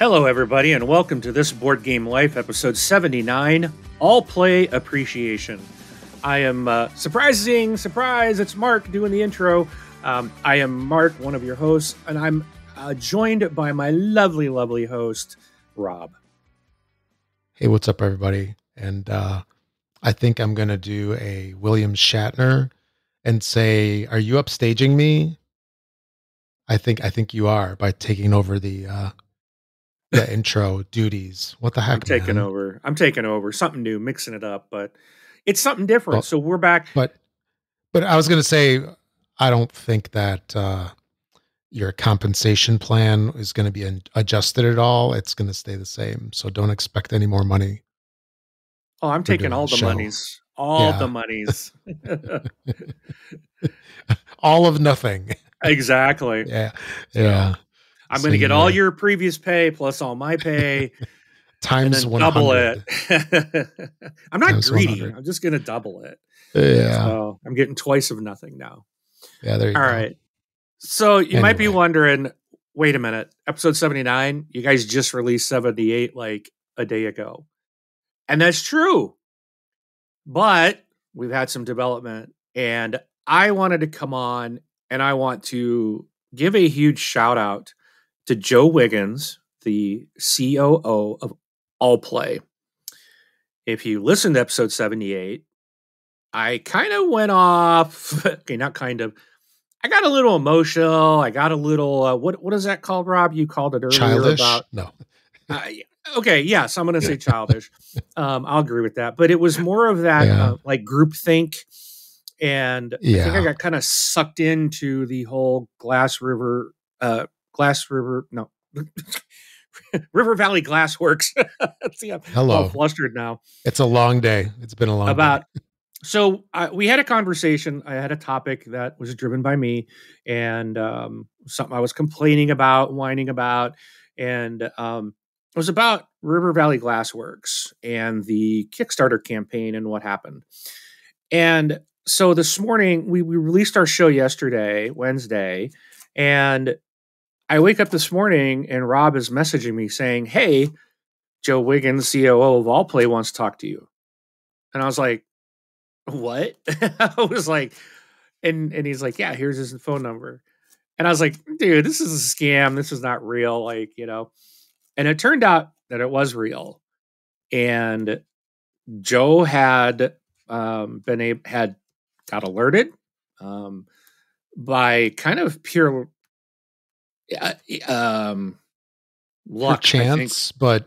Hello, everybody, and welcome to this Board Game Life, episode 79, Allplay Appreciation. I am surprise, it's Mark doing the intro. I am Mark, one of your hosts, and I'm joined by my lovely host, Rob. Hey, what's up, everybody? And I think I'm going to do a William Shatner and say, are you upstaging me? I think you are by taking over the intro duties. What the heck, I'm taking over. Something new, mixing it up, but it's something different. Well, so we're back. But I was going to say, I don't think that your compensation plan is going to be adjusted at all. It's going to stay the same. So don't expect any more money. Oh, I'm taking all the monies. All the monies. All of nothing. Exactly. Yeah. I'm going to get all your previous pay plus all my pay. Times 100. Double it. I'm not greedy. 100. I'm just going to double it. Yeah. So I'm getting twice of nothing now. Yeah, there you go. All right. So you might be wondering, wait a minute, episode 79, you guys just released 78 like a day ago. And that's true. But we've had some development, and I wanted to come on and I want to give a huge shout out to Joe Wiggins, the COO of Allplay. If you listen to episode 78, I kind of went off. Okay, not kind of. I got a little emotional. I got a little, what is that called, Rob? You called it earlier. Childish? No. Okay, yes, I'm going to say childish. I'll agree with that. But it was more of that like groupthink. And I think I got kind of sucked into the whole River Valley Glassworks. See, I'm all flustered now. It's a long day. It's been a long day. So we had a conversation. I had a topic that was driven by me and something I was complaining about, whining about. And it was about River Valley Glassworks and the Kickstarter campaign and what happened. And so this morning, we released our show yesterday, Wednesday, and I wake up this morning and Rob is messaging me saying, hey, Joe Wiggins, COO of Allplay, wants to talk to you. And I was like, what? I was like, and he's like, yeah, here's his phone number. And I was like, dude, this is a scam. This is not real. Like, and it turned out that it was real. And Joe had got alerted by kind of pure luck, perchance, but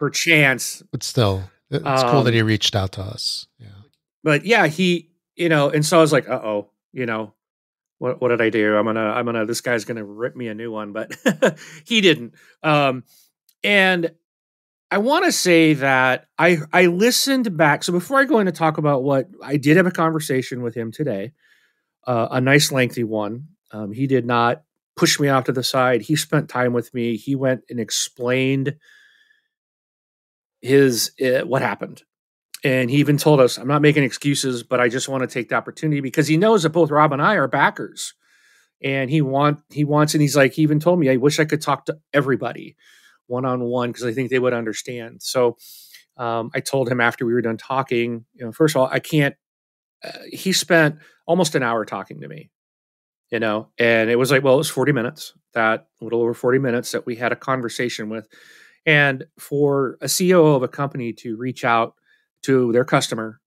still, it's cool that he reached out to us. Yeah, but yeah, he, and so I was like, what did I do? I'm gonna. This guy's gonna rip me a new one, but he didn't. And I want to say that I listened back. So before I go in to talk about what I did have a conversation with him today, a nice lengthy one. He did not push me off to the side. He spent time with me. He went and explained what happened. And he even told us, I'm not making excuses, but I just want to take the opportunity because he knows that both Rob and I are backers. And he wants, and he's like, he even told me, I wish I could talk to everybody one-on-one because I think they would understand. So I told him after we were done talking, first of all, I can't, he spent almost an hour talking to me, and it was like, well, it was 40 minutes, that a little over 40 minutes that we had a conversation with. And for a CEO of a company to reach out to their customer,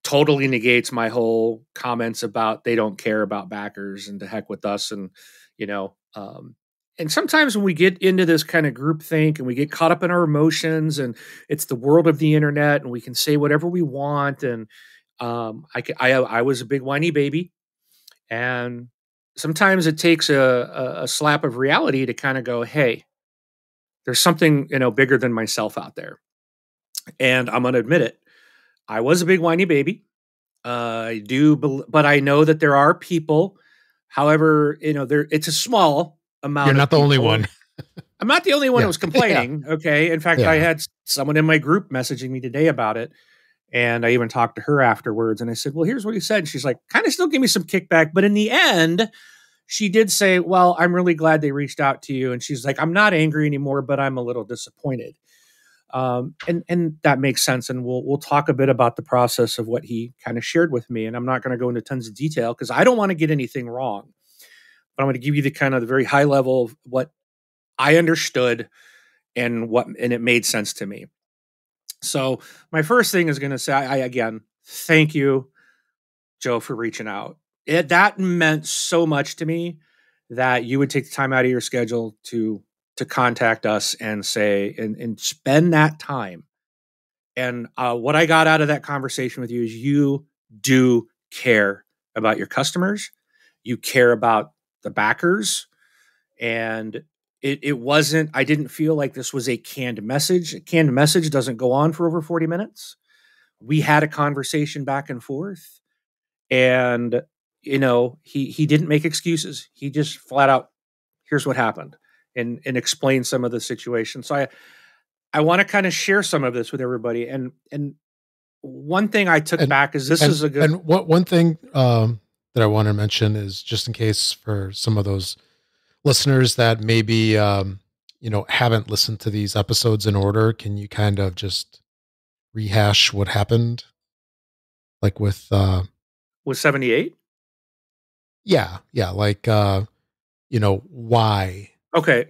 totally negates my whole comments about they don't care about backers and to heck with us. And, and sometimes when we get into this kind of group think and we get caught up in our emotions and it's the world of the internet and we can say whatever we want. And I was a big whiny baby. And sometimes it takes a slap of reality to kind of go, hey, there's something, bigger than myself out there. And I'm going to admit it. I was a big whiny baby. I do, but I know that there are people. However, it's a small amount. You're not the only one. I'm not the only one who was complaining. Yeah. Okay. In fact, I had someone in my group messaging me today about it. And I even talked to her afterwards. And I said, well, here's what he said. And she's like, kind of still give me some kickback. But in the end, she did say, well, I'm really glad they reached out to you. And she's like, I'm not angry anymore, but I'm a little disappointed. And that makes sense. And we'll talk a bit about the process of what he kind of shared with me. And I'm not going to go into tons of detail because I don't want to get anything wrong. But I'm going to give you the kind of the very high level of what I understood and it made sense to me. So my first thing is going to say, I again, thank you, Joe, for reaching out. That meant so much to me that you would take the time out of your schedule to contact us and say and spend that time. And what I got out of that conversation with you is you do care about your customers, you care about the backers, and it wasn't. I didn't feel like this was a canned message. A canned message doesn't go on for over 40 minutes. We had a conversation back and forth, and he didn't make excuses. He just flat out, here's what happened, and explained some of the situation. So I want to kind of share some of this with everybody. And one thing I took back is this is a good. And one thing that I want to mention is just in case for some of those listeners that maybe haven't listened to these episodes in order, can you kind of just rehash what happened, like with 78? Yeah, like why? Okay.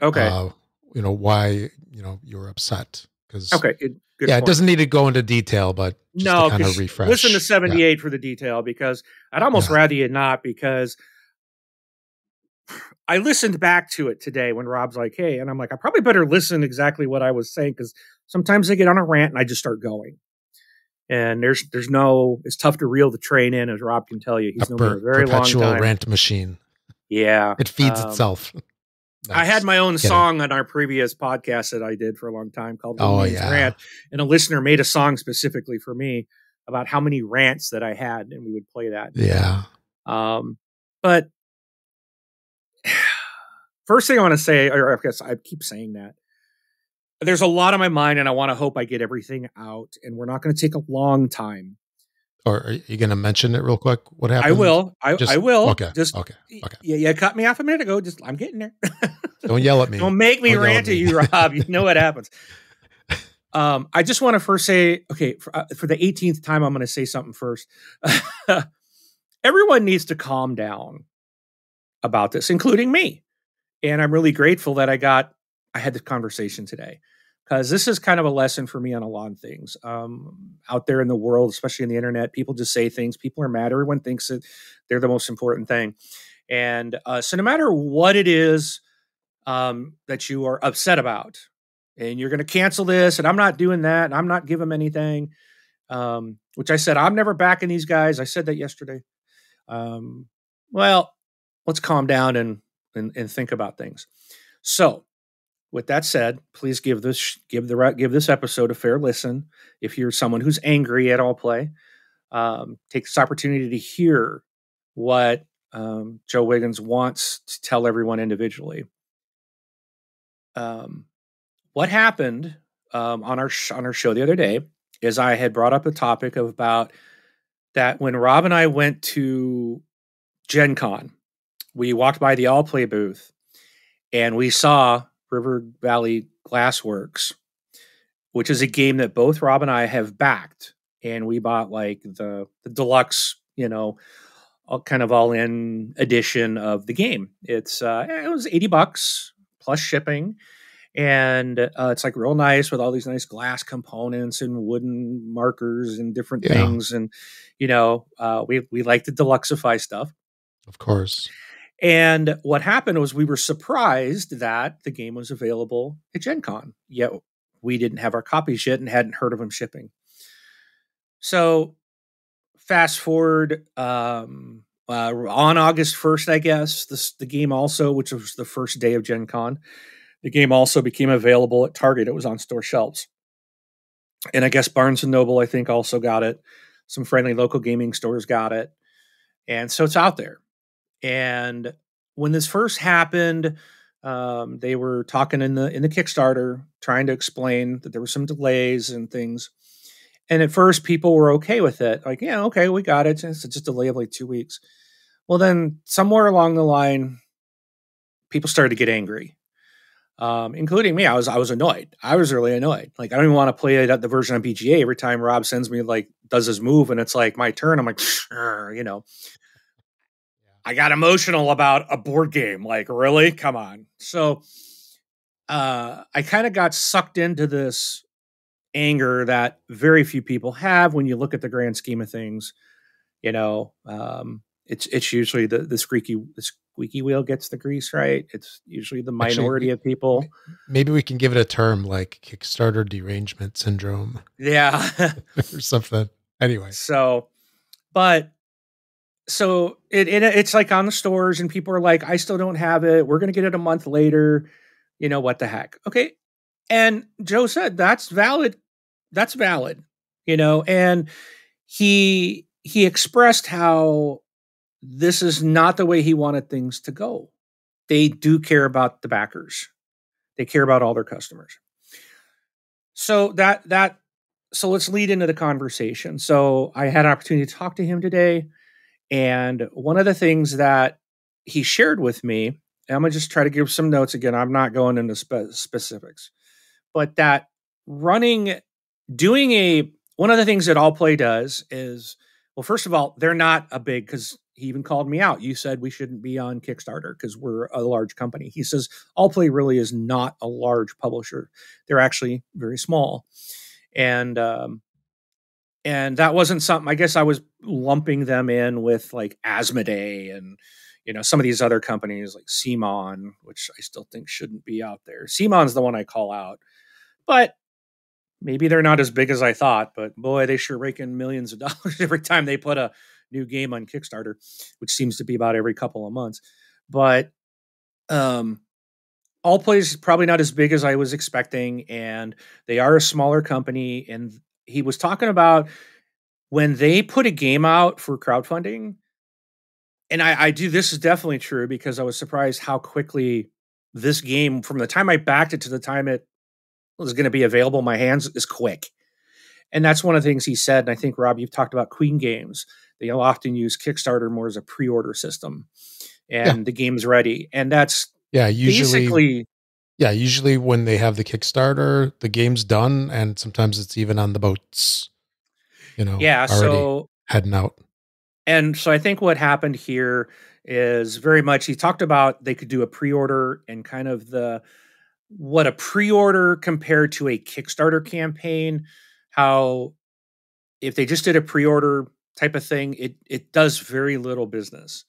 Why you were upset? Because okay, good yeah, point. it doesn't need to go into detail, but just to kind of refresh. Listen to 78 for the detail, because I'd almost rather you not, because I listened back to it today when Rob's like, hey, and I'm like, I probably better listen exactly what I was saying, because sometimes I get on a rant and I just start going. And there's no, it's tough to reel the train in, as Rob can tell you. He's known me a very long time. Perpetual rant machine. Yeah. It feeds itself. I had my own song on our previous podcast that I did for a long time called Rant. And a listener made a song specifically for me about how many rants that I had, and we would play that. Yeah. But first thing I want to say, or I guess I keep saying that, there's a lot on my mind, and I want to hope I get everything out, and we're not going to take a long time. Or are you going to mention it real quick? What happened? I will. I will. Okay. Okay. Yeah, cut me off a minute ago. I'm getting there. Don't yell at me. Don't make me rant at you, Rob. You know what happens. I just want to first say, okay, for the 18th time, I'm going to say something first. Everyone needs to calm down about this, including me. And I'm really grateful that I had this conversation today, because this is kind of a lesson for me on a lot of things out there in the world, especially in the internet. People just say things. People are mad. Everyone thinks that they're the most important thing. And so no matter what it is that you are upset about, and you're going to cancel this, and I'm not doing that, and I'm not giving them anything, which I said, I'm never backing these guys. I said that yesterday. Well, let's calm down and think about things. So, with that said, please give this episode a fair listen. If you're someone who's angry at Allplay, take this opportunity to hear what Joe Wiggins wants to tell everyone individually. What happened on our show the other day is I had brought up a topic about that when Rob and I went to Gen Con, we walked by the Allplay booth and we saw Valley Glassworks, which is a game that both Rob and I have backed, and we bought like the deluxe, kind of all in edition of the game. It was $80 plus shipping, and it's like real nice with all these nice glass components and wooden markers and different things, and we like to deluxify stuff, of course. And what happened was we were surprised that the game was available at Gen Con, yet we didn't have our copies yet and hadn't heard of them shipping. So fast forward on August 1st, I guess, the game also, which was the first day of Gen Con, the game also became available at Target. It was on store shelves. And I guess Barnes & Noble, I think, also got it. Some friendly local gaming stores got it. And so it's out there. And when this first happened, they were talking in the Kickstarter, trying to explain that there were some delays and things. And at first, people were okay with it. Like, yeah, okay, we got it. It's just a delay of like 2 weeks. Well, then somewhere along the line, people started to get angry, including me. I was annoyed. I was really annoyed. Like, I don't even want to play it at the version on BGA. Every time Rob sends me, like, does his move and it's like my turn, I'm like, you know, I got emotional about a board game. Like, really? Come on. So I kind of got sucked into this anger that very few people have when you look at the grand scheme of things. You know, it's usually the squeaky wheel gets the grease, right? It's usually the Actually, minority of people. maybe we can give it a term like Kickstarter derangement syndrome Yeah. or something. Anyway, So, but so it's like on the stores, and people are like, I still don't have it. We're gonna get it a month later. You know what the heck? Okay. And Joe said that's valid. That's valid. You know, and he expressed how this is not the way he wanted things to go. They do care about the backers. They care about all their customers. So so let's lead into the conversation. So I had an opportunity to talk to him today, and one of the things that he shared with me, and I'm gonna just try to give some notes again. I'm not going into specifics, but that running, doing a one of the things that Allplay does is, well, first of all, they're not a big, because he even called me out. You said we shouldn't be on Kickstarter because we're a large company. He says Allplay really is not a large publisher. They're actually very small, and that wasn't something. I guess I was lumping them in with like Asmodee and some of these other companies like Simon, which I still think shouldn't be out there. Simon's the one I call out, but maybe they're not as big as I thought. But boy, they sure rake in millions of dollars every time they put a new game on Kickstarter, which seems to be about every couple of months. But Allplay is probably not as big as I was expecting, and they are a smaller company. And he was talking about when they put a game out for crowdfunding, and I do, this is definitely true because I was surprised how quickly this game, from the time I backed it to the time it was going to be available in my hands, is quick. And that's one of the things he said. And I think, Rob, you've talked about Queen Games. They'll often use Kickstarter more as a pre-order system, yeah, and the game's ready. And that's yeah. Usually, basically, yeah. Usually, when they have the Kickstarter, the game's done, and sometimes it's even on the boats. yeah. Already So, heading out. and so I think what happened here is very much, he talked about they could do a pre-order, and kind of what a pre-order compared to a Kickstarter campaign, how if they just did a pre-order type of thing, it does very little business.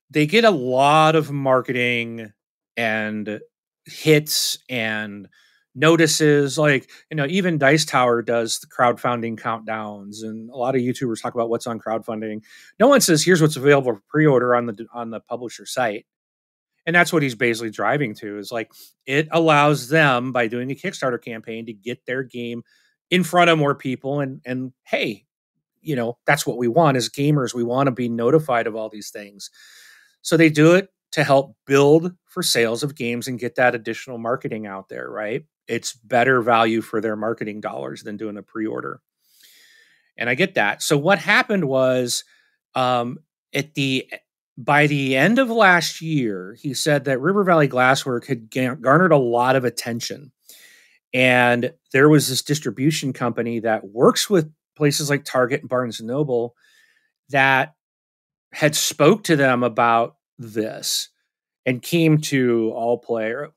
They get a lot of marketing and hits and notices. Like, even Dice Tower does the crowdfunding countdowns, and a lot of YouTubers talk about what's on crowdfunding. No one says here's what's available for pre-order on the publisher site. And that's what he's basically driving to, is like, it allows them, by doing a Kickstarter campaign, to get their game in front of more people. And hey, that's what we want as gamers. We want to be notified of all these things. So they do it to help build for sales of games and get that additional marketing out there, right? It's better value for their marketing dollars than doing a pre-order. And I get that. So what happened was, at the by the end of last year, he said that River Valley Glasswork had garnered a lot of attention. And there was this distribution company that works with places like Target and Barnes and Noble that had spoke to them about this and came to Allplay, or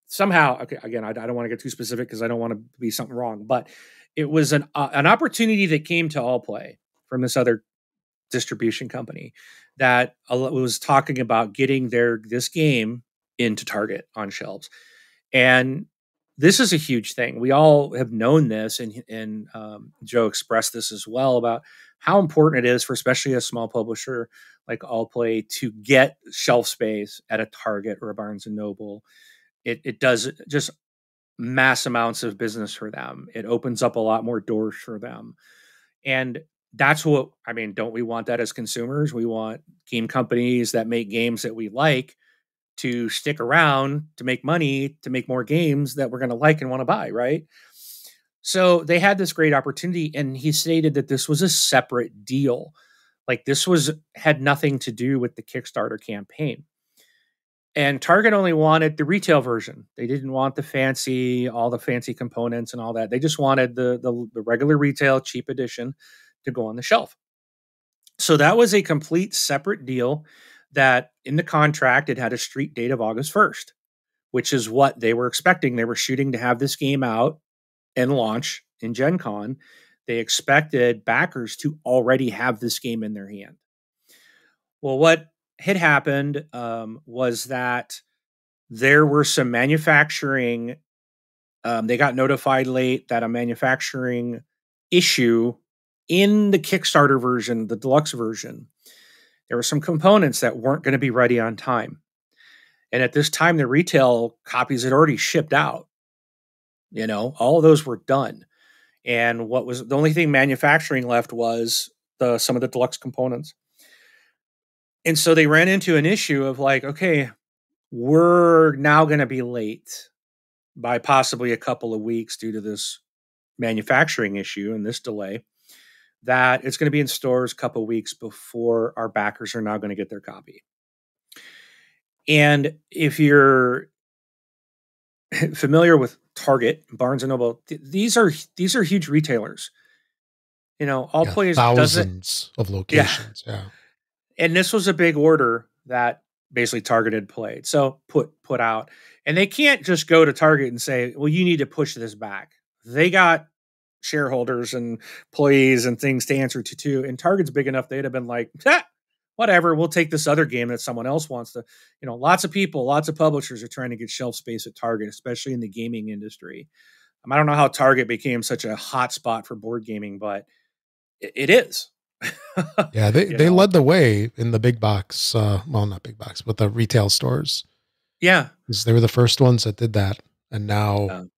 somehow. Okay, again, I don't want to get too specific because I don't want to be something wrong, but it was an opportunity that came to Allplay from this other distribution company that was talking about getting this game into Target on shelves. And this is a huge thing. We all have known this, and Joe expressed this as well, about how important it is for especially a small publisher like Allplay to get shelf space at a Target or a Barnes and Noble. It does just mass amounts of business for them. It opens up a lot more doors for them. And that's what I mean. Don't we want that as consumers? We want game companies that make games that we like to stick around, to make money, to make more games that we're going to like and want to buy, right? So they had this great opportunity, and he stated that this was a separate deal. Like, this had nothing to do with the Kickstarter campaign. And Target only wanted the retail version. They didn't want all the fancy components and all that. They just wanted the regular retail cheap edition to go on the shelf. So that was a complete separate deal that in the contract, it had a street date of August 1st, which is what they were expecting. They were shooting to have this game out and launch in Gen Con. They expected backers to already have this game in their hand. Well, what had happened was that there were some manufacturing. They got notified late that a manufacturing issue in the Kickstarter version, the deluxe version, there were some components that weren't going to be ready on time. And at this time, the retail copies had already shipped out. All of those were done. And what was the only thing manufacturing left was some of the deluxe components. And so they ran into an issue of like, okay, we're now going to be late by possibly a couple of weeks due to this manufacturing issue and this delay, that it's going to be in stores a couple of weeks before our backers are now going to get their copy. And if you're familiar with Target, Barnes and Noble, these are huge retailers. Allplay thousands of locations. Yeah. And this was a big order that basically Target had played. So put out. And they can't just go to Target and say, well, you need to push this back. They got shareholders and employees and things to answer to too. And Target's big enough, they'd have been like, whatever, we'll take this other game that someone else wants to. Lots of people, lots of publishers are trying to get shelf space at Target, especially in the gaming industry. I don't know how Target became such a hot spot for board gaming, but it is. Yeah, they led the way in the big box, not big box, but the retail stores. Yeah. Because they were the first ones that did that. And now,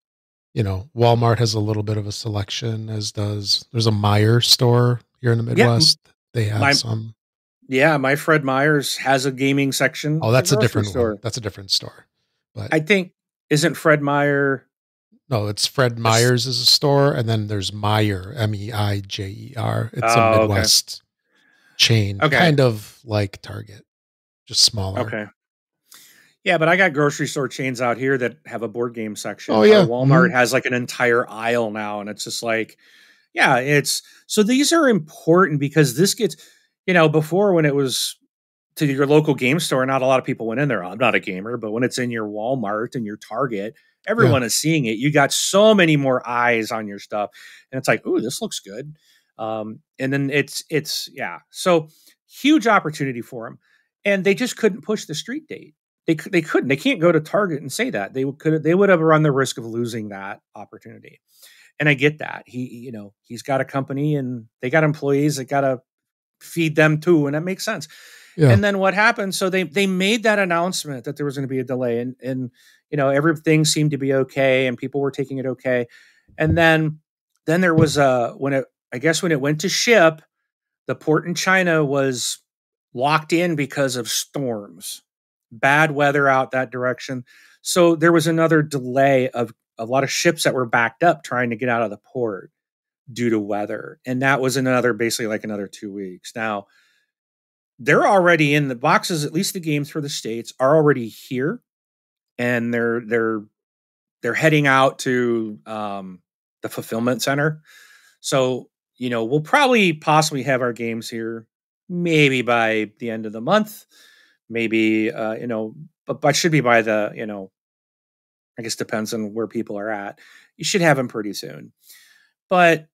Walmart has a little bit of a selection, there's a Meijer store here in the Midwest. Yeah, they have some. Yeah, my Fred Meyer's has a gaming section. Oh, that's a different one. That's a different store. But I think, isn't Fred Meyer? No, it's Fred Meyer's is a store, and then there's Meijer, Meijer. It's a Midwest chain, kind of like Target, just smaller. Okay. Yeah, but I got grocery store chains out here that have a board game section. Oh, yeah. Walmart has like an entire aisle now, and it's just like, so these are important because this gets, before when it was to your local game store, not a lot of people went in there. I'm not a gamer, but when it's in your Walmart and your Target, everyone is seeing it. You got so many more eyes on your stuff, and it's like, ooh, this looks good. And then it's so huge opportunity for them, and they just couldn't push the street date. They couldn't. They can't go to Target and say that. They would have run the risk of losing that opportunity. And I get that. He's got a company and they got employees that got to feed them too, and that makes sense. Yeah. And then what happened? So they made that announcement that there was going to be a delay, and everything seemed to be okay, and people were taking it okay. And then there was when it went to ship, the port in China was locked in because of storms, bad weather out that direction. So there was another delay of a lot of ships that were backed up trying to get out of the port due to weather. And that was basically like another 2 weeks. Now, they're already in the boxes, at least the games for the States are already here. And they're heading out to the fulfillment center. So, we'll probably possibly have our games here maybe by the end of the month. Maybe, but should be by the, I guess depends on where people are at. You should have them pretty soon. But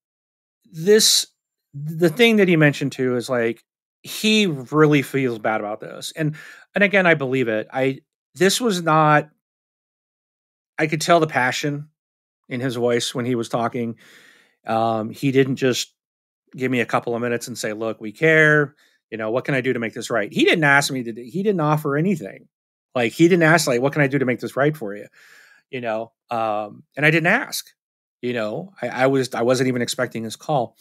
the thing that he mentioned too is like, he really feels bad about this. And again, I believe it. I could tell the passion in his voice when he was talking. He didn't just give me a couple of minutes and say, look, we care. What can I do to make this right? He didn't ask me he didn't offer anything. Like, he didn't ask, like, what can I do to make this right for you? And I didn't ask, I wasn't even expecting his call,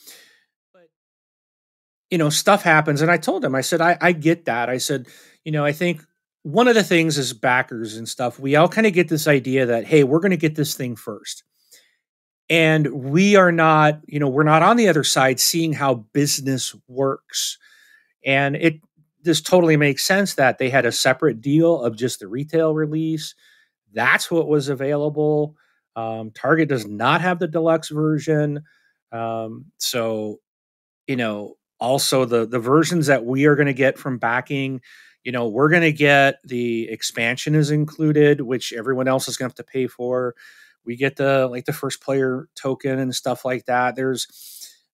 but, stuff happens. And I told him, I said, I get that. I said, I think one of the things is backers and stuff, we all kind of get this idea that, hey, we're going to get this thing first. And we are not, we're not on the other side seeing how business works. And this totally makes sense that they had a separate deal of just the retail release. That's what was available. Target does not have the deluxe version. So, also the versions that we are going to get from backing, we're going to get the expansion is included, which everyone else is going to have to pay for. We get the first player token and stuff like that.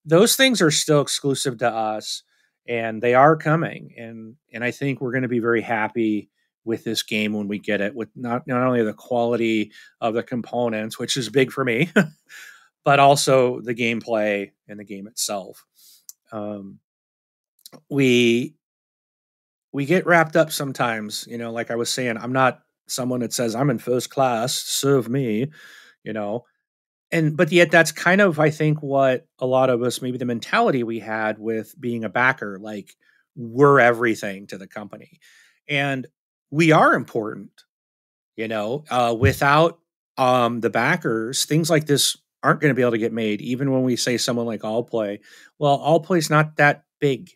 Those things are still exclusive to us, and they are coming. And I think we're going to be very happy with this game when we get it, with not only the quality of the components, which is big for me, but also the gameplay and the game itself. Um, we we get wrapped up sometimes, like I was saying, I'm not someone that says I'm in first class, serve me, you know. And but yet that's kind of, I think, what a lot of us, maybe the mentality we had with being a backer, like we're everything to the company. And we are important, without the backers, things like this aren't going to be able to get made. Even when we say someone like Allplay, well, Allplay's not that big.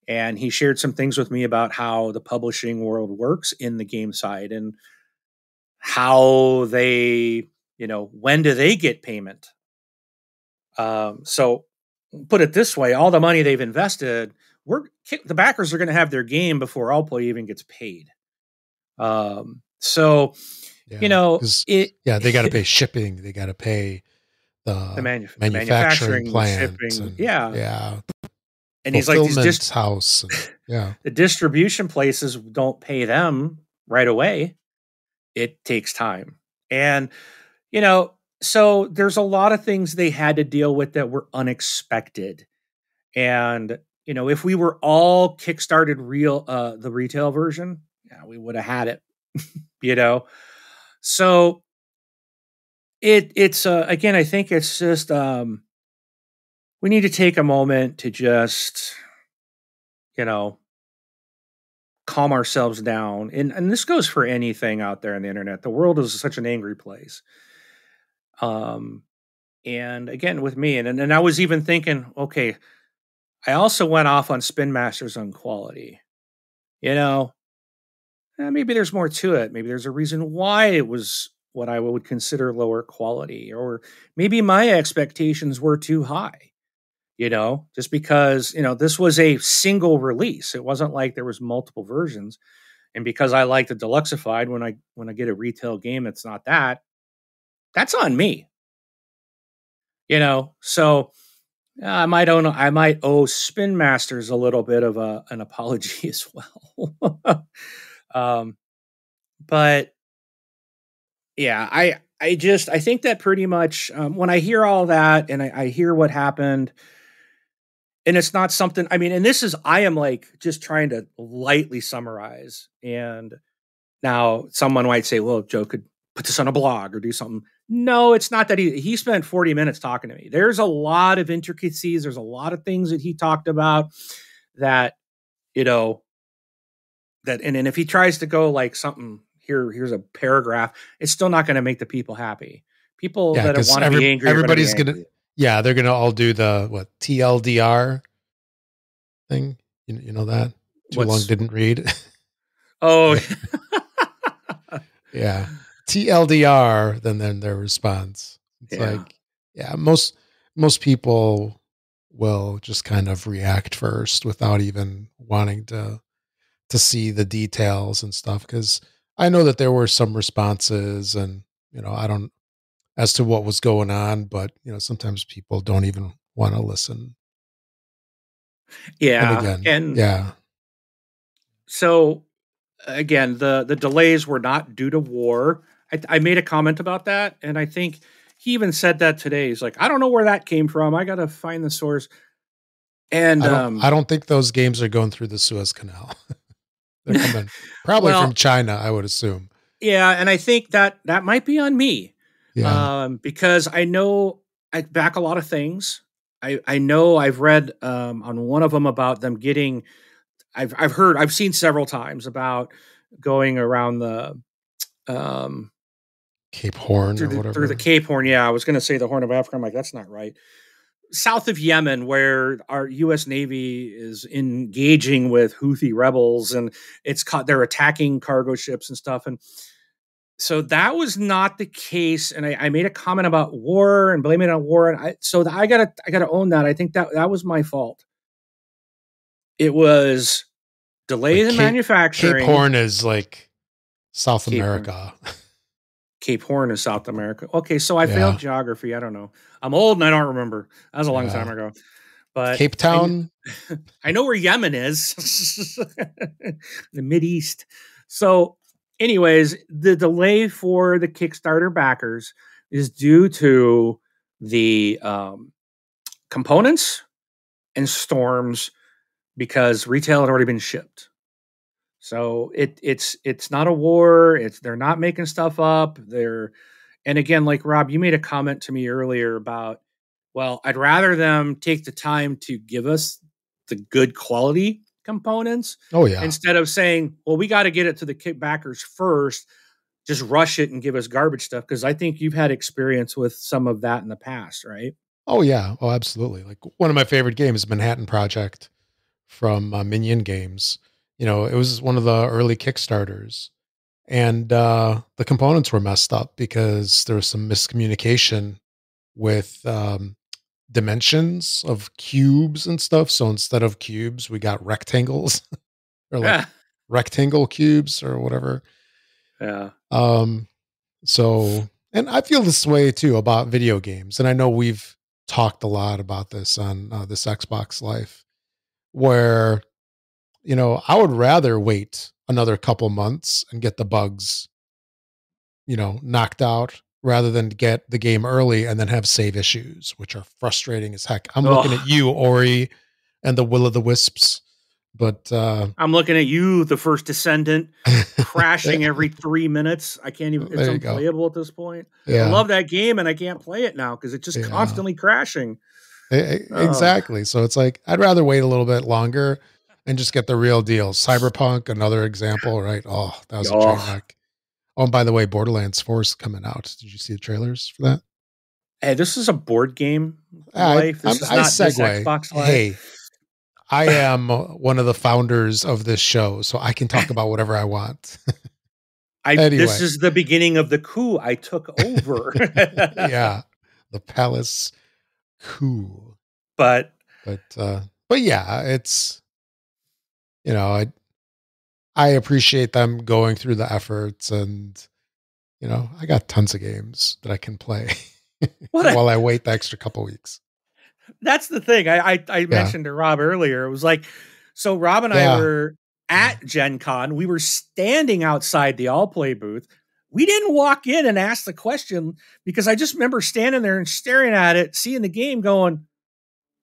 And he shared some things with me about how the publishing world works in the game side, and how they, when do they get payment? So put it this way, all the money they've invested, the backers are going to have their game before Allplay even gets paid. So, Yeah, because they got to pay shipping, they got to pay the the the manufacturing manufacturing, the plant, shipping, and yeah. yeah, And he's like, fulfillment house, and yeah, the distribution places don't pay them right away. It takes time. And, so there's a lot of things they had to deal with that were unexpected. And, if we were all kickstarted the retail version, yeah, we would have had it, you know? So it's again, I think it's just, we need to take a moment to just, you know, calm ourselves down. And this goes for anything out there on the internet. The world is such an angry place. Um, and again, with me, and I was even thinking, okay, I also went off on Spin Masters on quality. You know, maybe there's more to it. Maybe there's a reason why it was what I would consider lower quality, or maybe my expectations were too high. Just because this was a single release, it wasn't like there was multiple versions. And because I like the deluxeified, when I get a retail game, it's not that's on me. So I might owe Spin Masters a little bit of an apology as well. um, but yeah, I think that pretty much, when I hear all that, and I hear what happened, and it's not something, I mean, and I am like just trying to lightly summarize. And now someone might say, well, Joe could put this on a blog or do something. No, it's not that he spent 40 minutes talking to me. There's a lot of intricacies. There's a lot of things that he talked about that, you know, and if he tries to go like something here's a paragraph, it's still not going to make the people happy. People yeah, that because want to be angry are going to be everybody's gonna, angry. yeah, they're gonna all do the TLDR thing. You know that too long What's didn't read. Oh, Yeah, TLDR. Then their response. It's yeah. like, yeah, most people will just kind of react first without even wanting to see the details and stuff. Because I know that there were some responses, and I don't, as to what was going on, but sometimes people don't even want to listen. And Yeah. again, And yeah, so again, the delays were not due to war. I made a comment about that, and I think he even said that today. He's like, I don't know where that came from. I got to find the source. And I don't think those games are going through the Suez Canal. They're coming probably from well, China, I would assume. yeah, and I think that might be on me, Yeah. because I know I back a lot of things. I know I've read on one of them about them getting. I've seen several times about going around the um, Cape Horn or through the whatever. Cape Horn. Yeah, I was going to say the Horn of Africa. I'm like, that's not right. south of Yemen, where our U.S. Navy is engaging with Houthi rebels, and they're attacking cargo ships and stuff. And so that was not the case. And I made a comment about war and blaming it on war. And I gotta own that. I think that was my fault. It was Like delays in Cape manufacturing. Horn is like South Cape Horn. America. Cape Horn is South America. Okay, so I failed Yeah. geography. I don't know. I'm old and I don't remember. That was a long time Yeah. ago. But Cape Town. I know where Yemen is, the Mid East. So, anyways, the delay for the Kickstarter backers is due to the components and storms because retail had already been shipped. So it's not a war. They're not making stuff up. And again, like Rob, you made a comment to me earlier about, well, I'd rather them take the time to give us the good quality components Oh yeah. instead of saying, well, we got to get it to the kickbackers first, just rush it and give us garbage stuff. Because I think you've had experience with some of that in the past, right? Oh yeah. Oh, absolutely. Like one of my favorite games, Manhattan Project from Minion Games. You know, it was one of the early Kickstarters, and the components were messed up because there was some miscommunication with dimensions of cubes and stuff. So instead of cubes, we got rectangles or like Yeah. rectangle cubes or whatever. Yeah. Um, so, and I feel this way too about video games. And I know we've talked a lot about this on this Xbox Life, where, you know, I would rather wait another couple months and get the bugs, you know, knocked out rather than get the game early and then have save issues, which are frustrating as heck. I'm looking at Oh, you, Ori, and the Will o' the Wisps, but I'm looking at you, the first descendant, crashing every 3 minutes. I can't even, it's there you go. unplayable at this point. I Yeah. love that game and I can't play it now because it's just Yeah. constantly crashing. Oh, Exactly. So it's like I'd rather wait a little bit longer and just get the real deal. Cyberpunk, another example, right? Oh, that was a train oh. wreck. Oh, and by the way, Borderlands 4 is coming out. Did you see the trailers for that? Hey, this is a board game life. This is I not this segue. Xbox life. Hey, I am one of the founders of this show, so I can talk about whatever I want. This Anyway, is the beginning of the coup. I took over. yeah, the palace coup. But But yeah, it's, you know, I appreciate them going through the efforts, and you know, I got tons of games that I can play what while I wait the extra couple weeks. that's the thing. I Yeah, mentioned to Rob earlier. It was like, so Rob and I yeah, were yeah. at Gen Con. We were standing outside the Allplay booth. We didn't walk in and ask the question because I just remember standing there and staring at it, seeing the game going,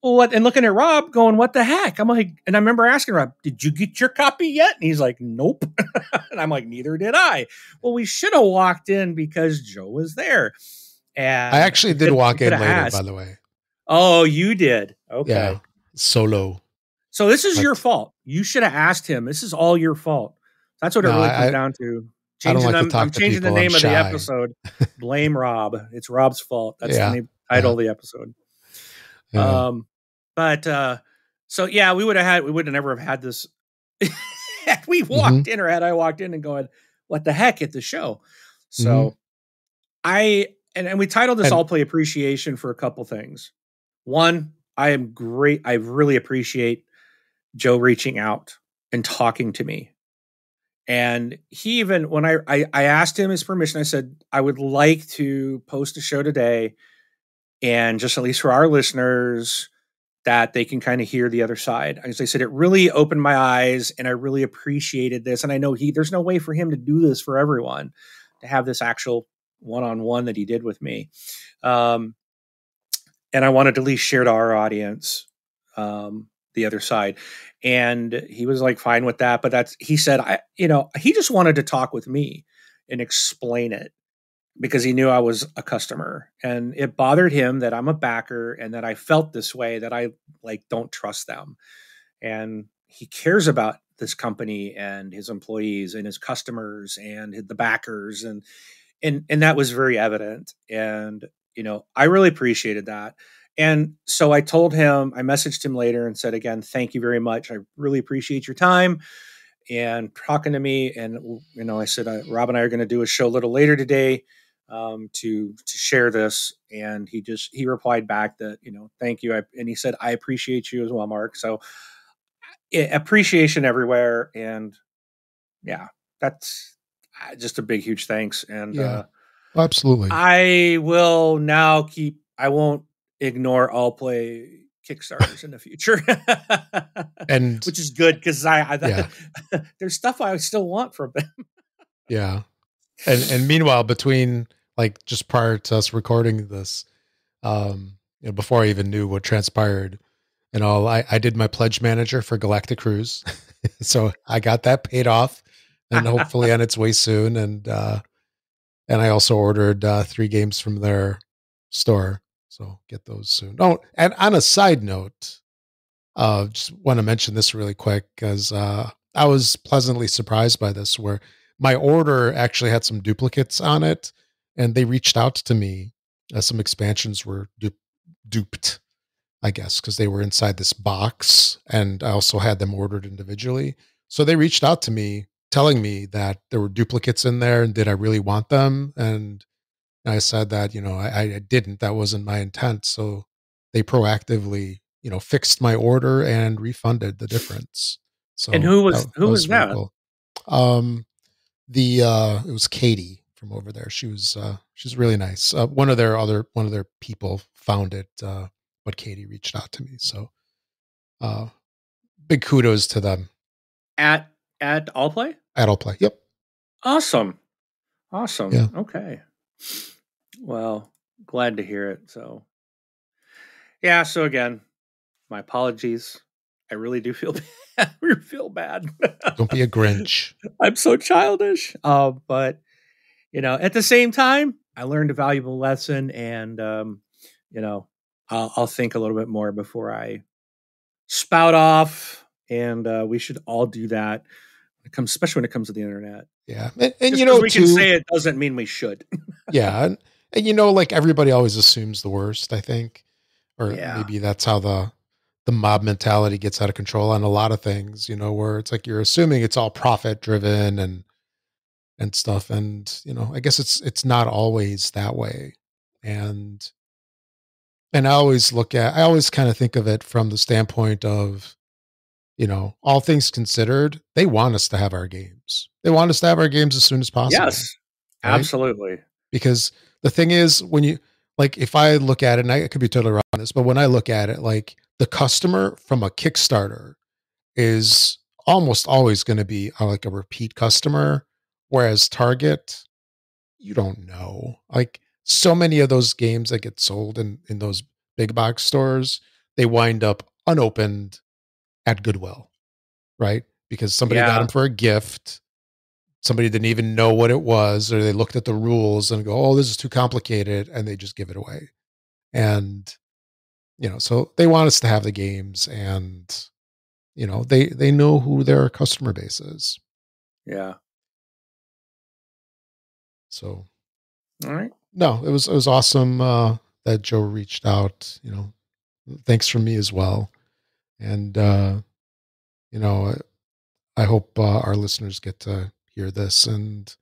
well, what, and looking at Rob going, what the heck? I'm like, and I remember asking Rob, did you get your copy yet? And he's like, nope. And I'm like, neither did I. Well, we should have walked in because Joe was there. I And actually did walk we could in have later, by asked. the way. Oh, you did. Yeah, Okay. solo. So this is your But fault. You should have asked him. This is all your fault. That's what it no, really comes down to. I don't Changing like to them. I'm talk to changing the people. I'm name of the shy. episode. Blame Rob. It's Rob's fault. That's the Yeah, name title yeah, of the episode. yeah. Um, but so yeah, we would have never have had this had we Mm-hmm, walked in or had I walked in and going, what the heck at the show? mm-hmm. So and we titled this And All Play Appreciation for a couple things. One, I am great. I really appreciate Joe reaching out and talking to me. And he even when I asked him his permission, I said, I would like to post a show today and just at least for our listeners that they can kind of hear the other side. As I said, it really opened my eyes and I really appreciated this. And I know there's no way for him to do this for everyone to have this actual one-on-one that he did with me. Um, and I wanted to at least share to our audience the other side. And he was like fine with that, but he said he just wanted to talk with me and explain it because he knew I was a customer and it bothered him that I'm a backer and that I felt this way that I like don't trust them. And he cares about this company and his employees and his customers and the backers and that was very evident. And I really appreciated that. And so I told him, I messaged him later and said, again, thank you very much. I really appreciate your time and talking to me. And, I said, Rob and I are going to do a show a little later today to share this. And he replied back that, thank you. And he said, I appreciate you as well, Mark. So appreciation everywhere. And yeah, that's just a big, huge thanks. And Yeah, absolutely. I won't ignore Allplay Kickstarters in the future, And which is good because yeah, there's stuff I still want from them. yeah. And meanwhile, between like just prior to us recording this, before I even knew what transpired and all, I did my pledge manager for Galactic Cruise. So I got that paid off and hopefully on its way soon. And I also ordered 3 games from their store. So get those soon. Oh, and on a side note, just want to mention this really quick because I was pleasantly surprised by this, where my order actually had some duplicates on it, and they reached out to me. Some expansions were duped, I guess, because they were inside this box, and I also had them ordered individually. So they reached out to me, telling me that there were duplicates in there, and did I really want them? And I said that, I didn't. That wasn't my intent. So they proactively, fixed my order and refunded the difference. And So who was that, who that was was really that? cool. Um, the it was Katie from over there. She's really nice. One of their people found it, but Katie reached out to me. So uh, big kudos to them. At Allplay? At Play. Yep. Awesome. Awesome. Yeah. Okay. Well, glad to hear it. So yeah, so again, my apologies. I really do feel bad. I really feel bad. Don't be a Grinch. I'm so childish. But at the same time, I learned a valuable lesson, and you know, I'll think a little bit more before I spout off. And we should all do that. Especially when it comes to the internet. Yeah. And Just because we can too, say it doesn't mean we should. yeah. And like everybody always assumes the worst, I think. Or Yeah. maybe that's how the mob mentality gets out of control on a lot of things, where it's like you're assuming it's all profit driven and stuff. And, I guess it's not always that way. And I always kind of think of it from the standpoint of, all things considered, they want us to have our games. They want us to have our games as soon as possible, Yes. right? Absolutely. Because the thing is, when you like, if I look at it, and I could be totally wrong on this, but when I look at it, like the customer from a Kickstarter is almost always going to be like a repeat customer, whereas Target, you don't know. Like so many of those games that get sold in those big box stores, they wind up unopened at Goodwill, right? Because somebody got them Yeah. for a gift. Somebody didn't even know what it was, or they looked at the rules and go, "Oh, this is too complicated," and they just give it away. And so they want us to have the games, and they know who their customer base is. Yeah. So All right. no, it was awesome that Joe reached out. Thanks from me as well, and you know, I hope our listeners get to hear this, and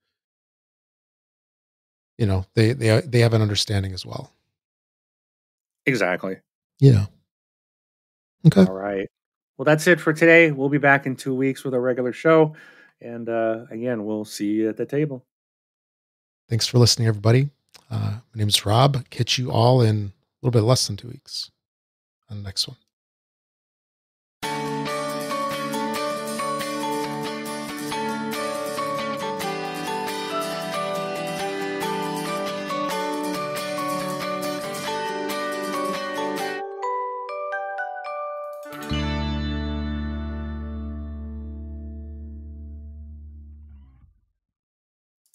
they have an understanding as well. Exactly. Yeah. Okay. All right. Well, that's it for today. We'll be back in 2 weeks with a regular show. And again, we'll see you at the table. Thanks for listening, everybody. My name is Rob. Catch you all in a little bit less than 2 weeks on the next one.